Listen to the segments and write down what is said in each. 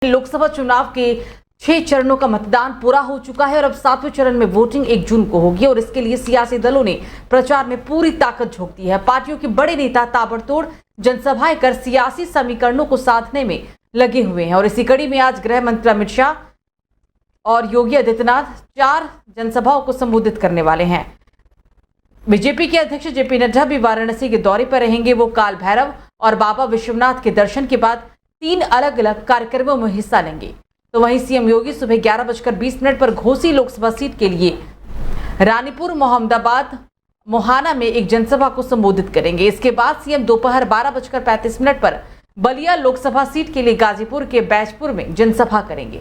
लोकसभा चुनाव के 6 चरणों का मतदान पूरा हो चुका है और अब 7वें चरण में वोटिंग 1 जून को होगी और इसके लिए सियासी दलों ने प्रचार में पूरी ताकत झोंक दी है। पार्टियों के बड़े नेता ताबड़तोड़ जनसभाएं कर सियासी समीकरणों को साधने में लगे हुए हैं और इसी कड़ी में आज गृह मंत्री अमित शाह और योगी आदित्यनाथ 4 जनसभाओं को संबोधित करने वाले हैं। बीजेपी के अध्यक्ष जेपी नड्डा भी वाराणसी के दौरे पर रहेंगे। वो काल भैरव और बाबा विश्वनाथ के दर्शन के बाद 3 अलग अलग कार्यक्रमों में हिस्सा लेंगे। तो वहीं सीएम योगी सुबह 11:20 पर घोसी लोकसभा सीट के लिए रानीपुर मोहम्मदाबाद मोहाना में एक जनसभा को संबोधित करेंगे। इसके बाद सीएम दोपहर 12:35 पर बलिया लोकसभा सीट के लिए गाजीपुर के बैजपुर में जनसभा करेंगे।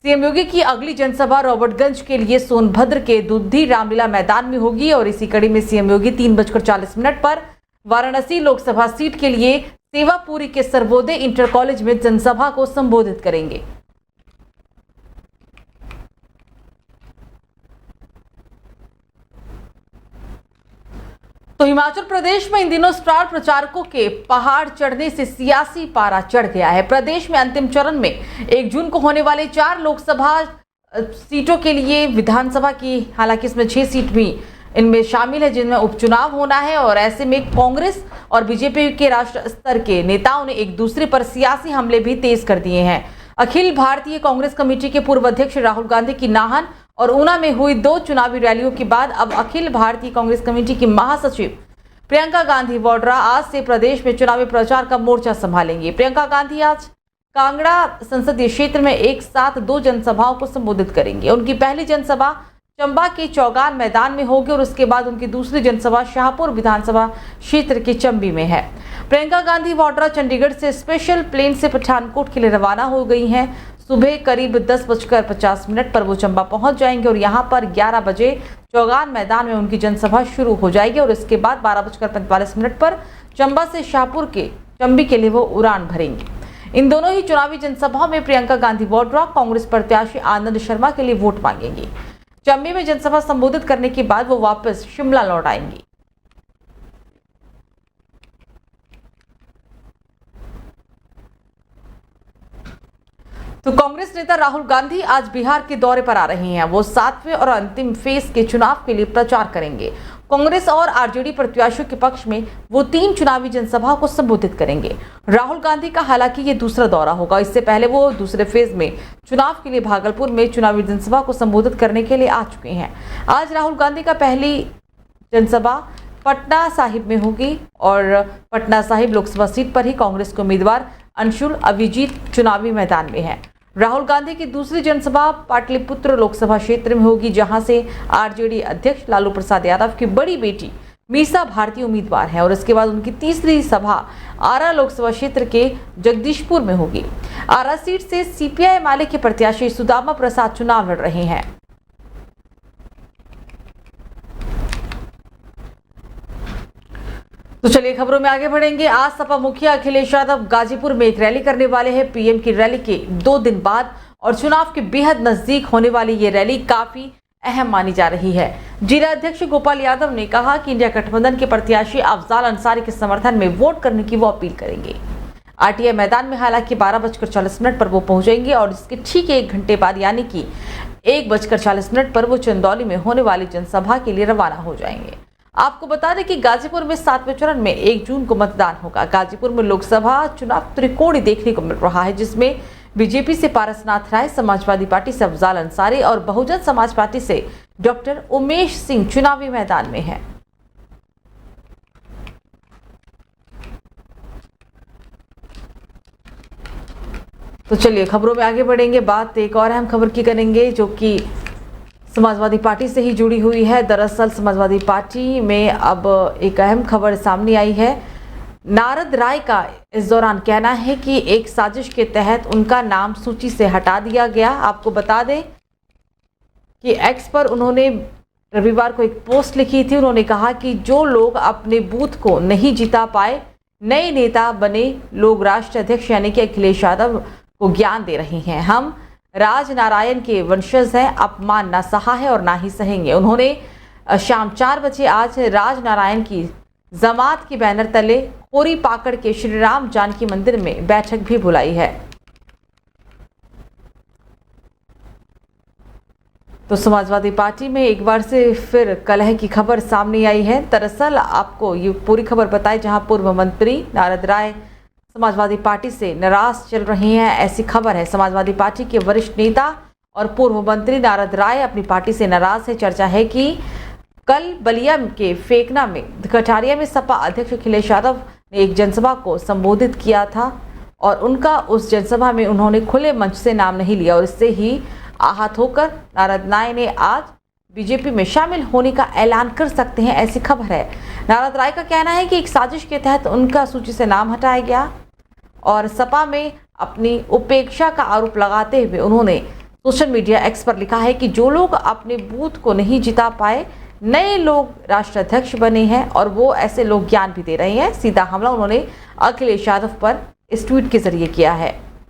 सीएम योगी की अगली जनसभा रॉबर्टगंज के लिए सोनभद्र के दुद्धी रामलीला मैदान में होगी और इसी कड़ी में सीएम योगी 3:40 पर वाराणसी लोकसभा सीट के लिए सेवापुरी के सर्वोदय इंटर कॉलेज में जनसभा को संबोधित करेंगे। तो हिमाचल प्रदेश में इन दिनों स्टार प्रचारकों के पहाड़ चढ़ने से सियासी पारा चढ़ गया है। प्रदेश में अंतिम चरण में 1 जून को होने वाले 4 लोकसभा सीटों के लिए विधानसभा की, हालांकि इसमें 6 सीट भी इनमें शामिल है जिनमें उपचुनाव होना है और ऐसे में कांग्रेस और बीजेपी के राष्ट्रीय स्तर के नेताओं ने एक दूसरे पर सियासी हमले भी तेज कर दिए हैं। अखिल भारतीय कांग्रेस कमेटी के पूर्व अध्यक्ष राहुल गांधी की नाहन और ऊना में हुई 2 चुनावी रैलियों के बाद अब अखिल भारतीय कांग्रेस कमेटी की महासचिव प्रियंका गांधी वाड्रा आज से प्रदेश में चुनावी प्रचार का मोर्चा संभालेंगी। प्रियंका गांधी आज कांगड़ा संसदीय क्षेत्र में एक साथ 2 जनसभाओं को संबोधित करेंगे। उनकी पहली जनसभा चंबा के चौगान मैदान में होगी और उसके बाद उनकी दूसरी जनसभा शाहपुर विधानसभा क्षेत्र के चंबी में है। प्रियंका गांधी वाड्रा चंडीगढ़ से स्पेशल प्लेन से पठानकोट के लिए रवाना हो गई हैं। सुबह करीब 10:50 पर वो चंबा पहुंच जाएंगे और यहां पर 11 बजे चौगान मैदान में उनकी जनसभा शुरू हो जाएगी और इसके बाद 12:45 पर चंबा से शाहपुर के चंबी के लिए वो उड़ान भरेंगे। इन दोनों ही चुनावी जनसभाओं में प्रियंका गांधी वाड्रा कांग्रेस प्रत्याशी आनंद शर्मा के लिए वोट मांगेंगी। चंबी में जनसभा संबोधित करने के बाद वो वापस शिमला लौट आएंगी। तो कांग्रेस नेता राहुल गांधी आज बिहार के दौरे पर आ रहे हैं। वो 7वें और अंतिम फेज के चुनाव के लिए प्रचार करेंगे। कांग्रेस और आरजेडी प्रत्याशियों के पक्ष में वो 3 चुनावी जनसभाओं को संबोधित करेंगे। राहुल गांधी का हालांकि ये दूसरा दौरा होगा। इससे पहले वो दूसरे फेज में चुनाव के लिए भागलपुर में चुनावी जनसभा को संबोधित करने के लिए आ चुके हैं। आज राहुल गांधी का पहली जनसभा पटना साहिब में होगी और पटना साहिब लोकसभा सीट पर ही कांग्रेस के उम्मीदवार अंशुल अभिजीत चुनावी मैदान में है। राहुल गांधी की दूसरी जनसभा पाटलिपुत्र लोकसभा क्षेत्र में होगी जहां से आरजेडी अध्यक्ष लालू प्रसाद यादव की बड़ी बेटी मीसा भारती उम्मीदवार है और इसके बाद उनकी तीसरी सभा आरा लोकसभा क्षेत्र के जगदीशपुर में होगी। आरा सीट से सीपीआई माले के प्रत्याशी सुदामा प्रसाद चुनाव लड़ रहे हैं। तो चलिए खबरों में आगे बढ़ेंगे। आज सपा मुखिया अखिलेश यादव गाजीपुर में एक रैली करने वाले हैं। पीएम की रैली के 2 दिन बाद और चुनाव के बेहद नजदीक होने वाली ये रैली काफी अहम मानी जा रही है। जिला अध्यक्ष गोपाल यादव ने कहा कि इंडिया गठबंधन के प्रत्याशी अफजाल अंसारी के समर्थन में वोट करने की वो अपील करेंगे। आरटीआई मैदान में हालांकि 12:40 पर वो पहुंचेंगे और इसके ठीक 1 घंटे बाद यानी कि 1:40 पर वो चंदौली में होने वाली जनसभा के लिए रवाना हो जाएंगे। आपको बता दें कि गाजीपुर में 7वें चरण में 1 जून को मतदान होगा। गाजीपुर में लोकसभा चुनाव त्रिकोणीय देखने को मिल रहा है जिसमें बीजेपी से पारसनाथ राय, समाजवादी पार्टी से अफजाल अंसारी और बहुजन समाज पार्टी से डॉक्टर उमेश सिंह चुनावी मैदान में है। तो चलिए खबरों में आगे बढ़ेंगे। बात एक और अहम खबर की करेंगे जो कि समाजवादी पार्टी से ही जुड़ी हुई है। दरअसल समाजवादी पार्टी में अब एक अहम खबर सामने आई है। नारद राय का इस दौरान कहना है कि एक साजिश के तहत उनका नाम सूची से हटा दिया गया। आपको बता दें कि एक्स पर उन्होंने रविवार को एक पोस्ट लिखी थी। उन्होंने कहा कि जो लोग अपने बूथ को नहीं जिता पाए, नए नेता बने लोग राष्ट्रीय अध्यक्ष यानी कि अखिलेश यादव को ज्ञान दे रहे हैं। हम राज नारायण के वंशज हैं, अपमान ना सहा है और ना ही सहेंगे। उन्होंने शाम 4 बजे आज राज नारायण की जमात के बैनर तले खोरी पाकड़ के श्री राम जानकी मंदिर में बैठक भी बुलाई है। तो समाजवादी पार्टी में एक बार से फिर कलह की खबर सामने आई है। दरअसल आपको ये पूरी खबर बताई, जहां पूर्व मंत्री नारद राय समाजवादी पार्टी से नाराज चल रहे हैं, ऐसी खबर है। समाजवादी पार्टी के वरिष्ठ नेता और पूर्व मंत्री नारद राय अपनी पार्टी से नाराज है। चर्चा है कि कल बलिया के फेकना में कटारिया में सपा अध्यक्ष अखिलेश यादव ने एक जनसभा को संबोधित किया था और उनका उस जनसभा में उन्होंने खुले मंच से नाम नहीं लिया और इससे ही आहत होकर नारद राय ने आज बीजेपी में शामिल होने का ऐलान कर सकते हैं, ऐसी खबर है। नारद राय का कहना है कि एक साजिश के तहत उनका सूची से नाम हटाया गया और सपा में अपनी उपेक्षा का आरोप लगाते हुए उन्होंने सोशल मीडिया एक्स पर लिखा है कि जो लोग अपने बूथ को नहीं जिता पाए, नए लोग राष्ट्राध्यक्ष बने हैं और वो ऐसे लोग ज्ञान भी दे रहे हैं। सीधा हमला उन्होंने अखिलेश यादव पर इस ट्वीट के जरिए किया है।